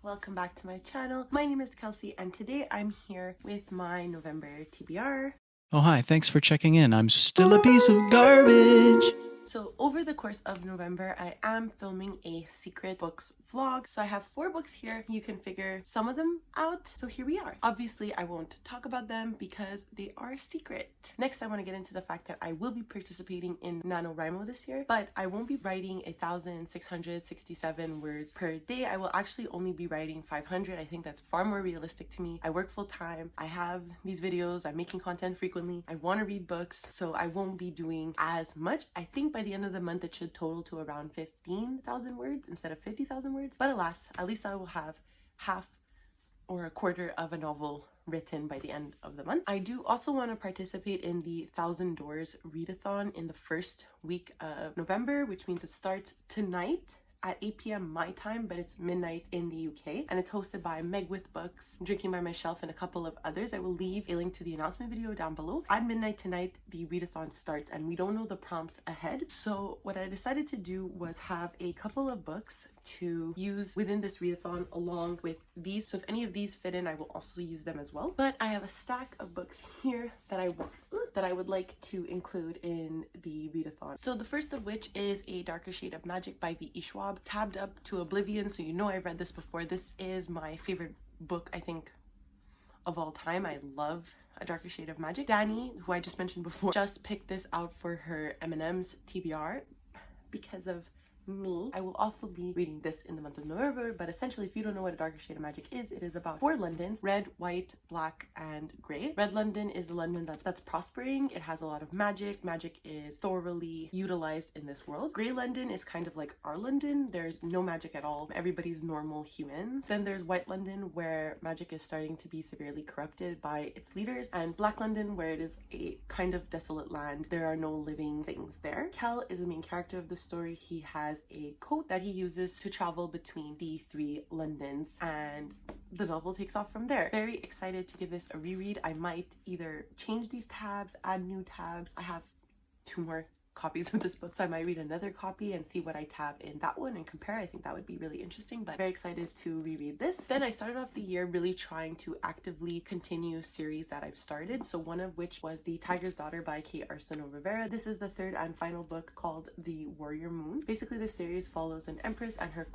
welcome back to my channel. My name is Kelsey and today I'm here with my November TBR. Oh hi, thanks for checking in. I'm still a piece of garbage. So over the course of November, I am filming a secret books vlog. So I have 4 books here. You can figure some of them out. So here we are. Obviously, I won't talk about them because they are secret. Next, I want to get into the fact that I will be participating in NaNoWriMo this year, but I won't be writing 1,667 words per day. I will actually only be writing 500. I think that's far more realistic to me. I work full time. I have these videos. I'm making content frequently. I want to read books, so I won't be doing as much. I think by the end of the month, it should total to around 15,000 words instead of 50,000 words. But alas, at least I will have half or a quarter of a novel written by the end of the month. I do also want to participate in the 1,000 Doors readathon in the first week of November, which means it starts tonight at 8 p.m. my time, but it's midnight in the UK, and it's hosted by Meg with Books, Drinking by My Shelf, and a couple of others. I will leave a link to the announcement video down below. At midnight tonight, the readathon starts, and we don't know the prompts ahead. So what I decided to do was have a couple of books to use within this readathon along with these. So if any of these fit in, I will also use them as well. But I have a stack of books here that I would like to include in the readathon. So the first of which is A Darker Shade of Magic by V. E. Schwab, tabbed up to oblivion, so you know I've read this before. This is my favorite book, I think, of all time. I love A Darker Shade of Magic. Danny, who I just mentioned before, just picked this out for her M&M's TBR because of me. I will also be reading this in the month of November, but essentially, if you don't know what A Darker Shade of Magic is, it is about 4 Londons: red, white, black, and grey. Red London is the London that's prospering. It has a lot of magic. Magic is thoroughly utilized in this world. Grey London is kind of like our London. There's no magic at all. Everybody's normal humans. Then there's White London, where magic is starting to be severely corrupted by its leaders, and Black London, where it is a kind of desolate land. There are no living things there. Kel is the main character of the story. He has a coat that he uses to travel between the 3 Londons, and the novel takes off from there. Very excited to give this a reread. I might either change these tabs, add new tabs. I have 2 more copies of this book, so I might read another copy and see what I tab in that one and compare. I think that would be really interesting, but very excited to reread this. Then I started off the year really trying to actively continue series that I've started, so one of which was The Tiger's Daughter by Kay Arsenault Rivera. This is the 3rd and final book called The Warrior Moon. Basically, this series follows an empress and her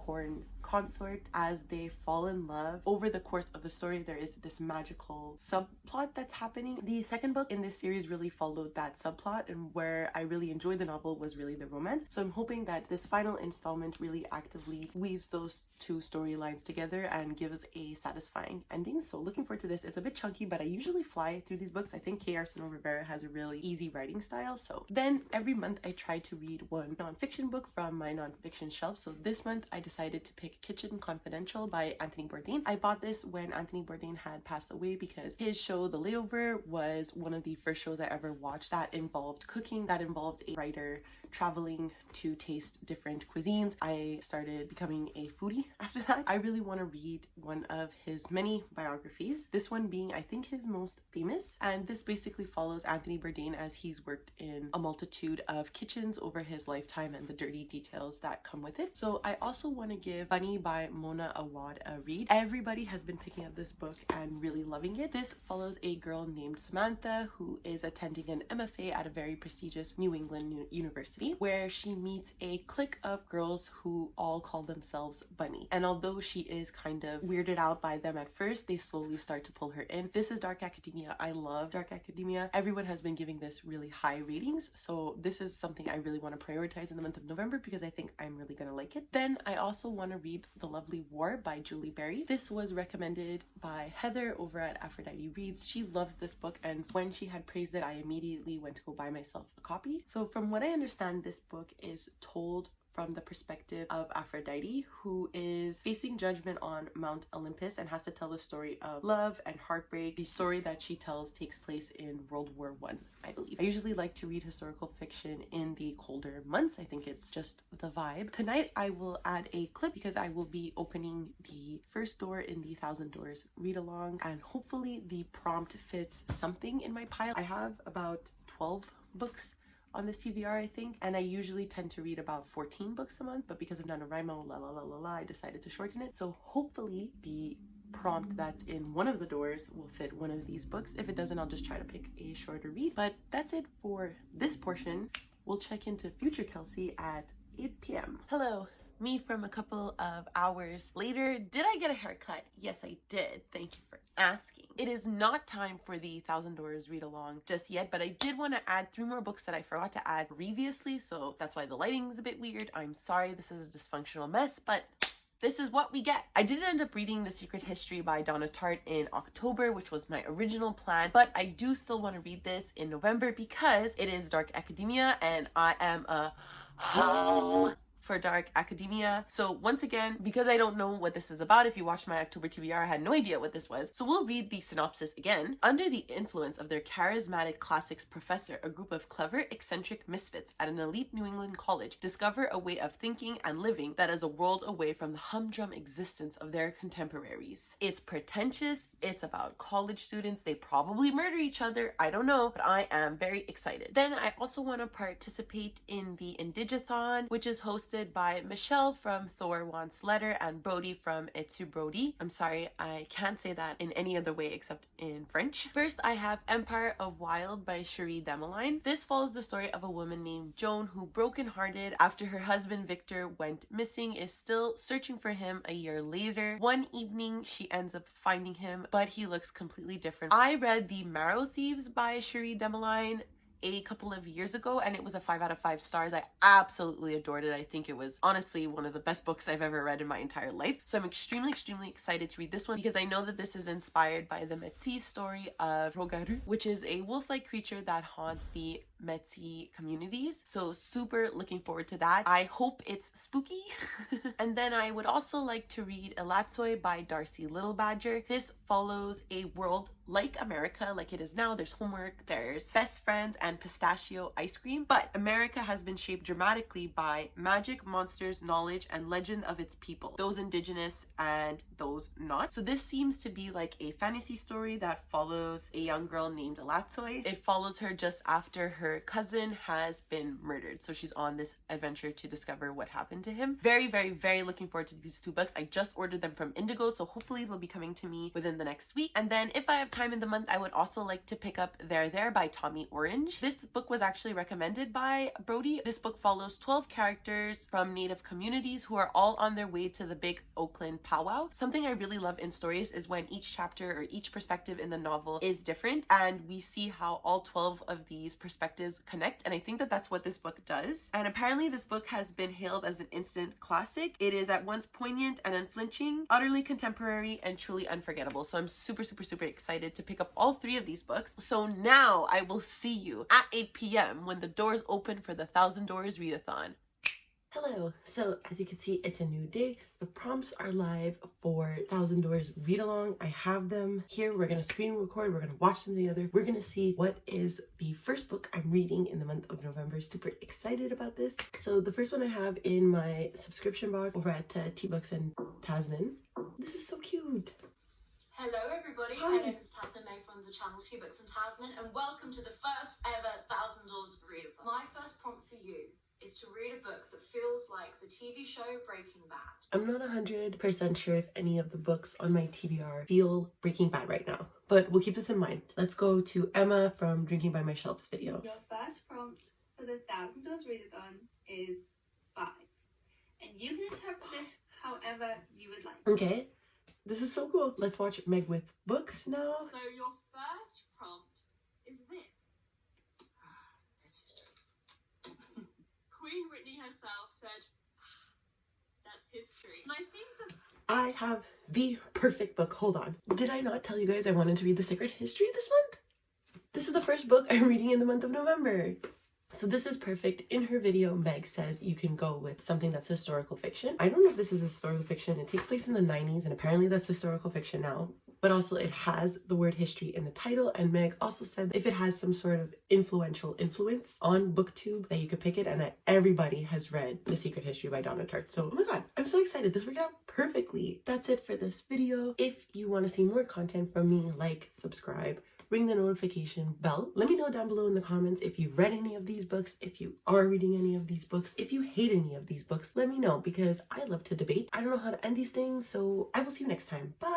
consort as they fall in love. Over the course of the story, there is this magical subplot that's happening. The second book in this series really followed that subplot, and where I really enjoyed the novel was really the romance. So I'm hoping that this final installment really actively weaves those 2 storylines together and gives a satisfying ending. So looking forward to this. It's a bit chunky, but I usually fly through these books. I think Kay Arsenault Rivera has a really easy writing style. So then every month I try to read one nonfiction book from my nonfiction shelf. So this month I decided to pick Kitchen Confidential by Anthony Bourdain. I bought this when Anthony Bourdain had passed away because his show The Layover was one of the first shows I ever watched that involved cooking, that involved a writer traveling to taste different cuisines. I started becoming a foodie after that. I really want to read one of his many biographies, this one being I think his most famous, and this basically follows Anthony Bourdain as he's worked in a multitude of kitchens over his lifetime and the dirty details that come with it. So I also want to give Bunny by Mona Awad a read. Everybody has been picking up this book and really loving it. This follows a girl named Samantha who is attending an MFA at a very prestigious New England university, where she meets a clique of girls who all call themselves Bunny. And although she is kind of weirded out by them at first, they slowly start to pull her in. This is dark academia. I love dark academia. Everyone has been giving this really high ratings, so this is something I really want to prioritize in the month of November because I think I'm really gonna like it. Then I also want to read The Lovely War by Julie Berry. This was recommended by Heather over at Aphrodite Reads. She loves this book, and when she had praised it, I immediately went to go buy myself a copy. So from what I understand, this book is told from the perspective of Aphrodite, who is facing judgment on Mount Olympus and has to tell the story of love and heartbreak. The story that she tells takes place in World War I believe. I usually like to read historical fiction in the colder months. I think it's just the vibe. Tonight I will add a clip because I will be opening the first door in the 1,000 Doors read along, and hopefully the prompt fits something in my pile. I have about 12 books on this TBR, I think. And I usually tend to read about 14 books a month, but because of NaNoWriMo, I decided to shorten it. So hopefully the prompt that's in one of the doors will fit one of these books. If it doesn't, I'll just try to pick a shorter read. But that's it for this portion. We'll check into future Kelsey at 8 p.m. Hello. Me from a couple of hours later. Did I get a haircut? Yes, I did. Thank you for asking. It is not time for the 1,000 Doors read along just yet, but I did want to add 3 more books that I forgot to add previously, so that's why the lighting is a bit weird. I'm sorry, this is a dysfunctional mess, but this is what we get. I did end up reading The Secret History by Donna Tartt in October, which was my original plan, but I do still want to read this in November because it is dark academia and I am a for dark academia. So once again, because I don't know what this is about, if you watched my October TBR, I had no idea what this was. So we'll read the synopsis again. Under the influence of their charismatic classics professor, a group of clever, eccentric misfits at an elite New England college discover a way of thinking and living that is a world away from the humdrum existence of their contemporaries. It's pretentious, it's about college students, they probably murder each other, I don't know, but I am very excited. Then I also want to participate in the indigathon, which is hosted by Michelle from Thor Wants Letter and Brody from Etsu Brody. I'm sorry, I can't say that in any other way except in French. First, I have Empire of Wild by Cherie Demeline. This follows the story of a woman named Joan who, brokenhearted after her husband Victor went missing, is still searching for him a year later. One evening, she ends up finding him, but he looks completely different. I read The Marrow Thieves by Cherie Demeline a couple of years ago and it was a 5 out of 5 stars. I absolutely adored it. I think it was honestly one of the best books I've ever read in my entire life. So I'm extremely excited to read this one because I know that this is inspired by the Metsi story of Rogaru, which is a wolf-like creature that haunts the Metsi communities. So super looking forward to that. I hope it's spooky. And then I would also like to read Elatsoi by Darcy Little Badger. This follows a world like America, like it is now. There's homework, there's best friends, and pistachio ice cream. But America has been shaped dramatically by magic, monsters, knowledge, and legend of its people, those indigenous and those not. So this seems to be like a fantasy story that follows a young girl named Elatsoi. It follows her just after her cousin has been murdered. So she's on this adventure to discover what happened to him. Very looking forward to these 2 books. I just ordered them from Indigo, so hopefully they'll be coming to me within the next week. And then if I have time in the month, I would also like to pick up There by Tommy Orange. This book was actually recommended by Brody. This book follows 12 characters from Native communities who are all on their way to the big Oakland powwow. Something I really love in stories is when each chapter or each perspective in the novel is different and we see how all 12 of these perspectives connect, and I think that that's what this book does. And apparently this book has been hailed as an instant classic. It is at once poignant and unflinching, utterly contemporary, and truly unforgettable. So I'm super excited to pick up all 3 of these books. So now I will see you at 8 p.m. when the doors open for the 1,000 Doors readathon. Hello. So as you can see, it's a new day. The prompts are live for 1,000 Doors read along. I have them here. We're going to screen record. We're going to watch them together. We're going to see what is the first book I'm reading in the month of November. Super excited about this. So the first one I have in my subscription box over at T-Books and Tasman. This is so cute. Hello everybody, Hi. my name is Tasman Meg from the channel T-Books and Tasman, and welcome to the first ever 1,000 Doors readathon. My first prompt for you is to read a book that feels like the TV show Breaking Bad. I'm not 100% sure if any of the books on my TBR feel Breaking Bad right now, but we'll keep this in mind. Let's go to Emma from Drinking by My Shelves video. Your first prompt for the 1,000 Doors readathon is 5, and you can interpret this however you would like. Okay. This is so cool. Let's watch Meg with books now. So your first prompt is this. That's history. Queen Whitney herself said, that's history. And I think that I have the perfect book. Hold on. Did I not tell you guys I wanted to read The Secret History this month? This is the first book I'm reading in the month of November. So this is perfect. In her video, Meg says you can go with something that's historical fiction. I don't know if this is historical fiction. It takes place in the 90s and apparently that's historical fiction now. But also it has the word history in the title, and Meg also said if it has some sort of influential influence on BookTube that you could pick it, and that everybody has read The Secret History by Donna Tartt. So oh my god, I'm so excited. This worked out perfectly. That's it for this video. If you want to see more content from me, like, subscribe, ring the notification bell. Let me know down below in the comments if you've read any of these books, if you are reading any of these books, if you hate any of these books. Let me know because I love to debate. I don't know how to end these things, so I will see you next time. Bye!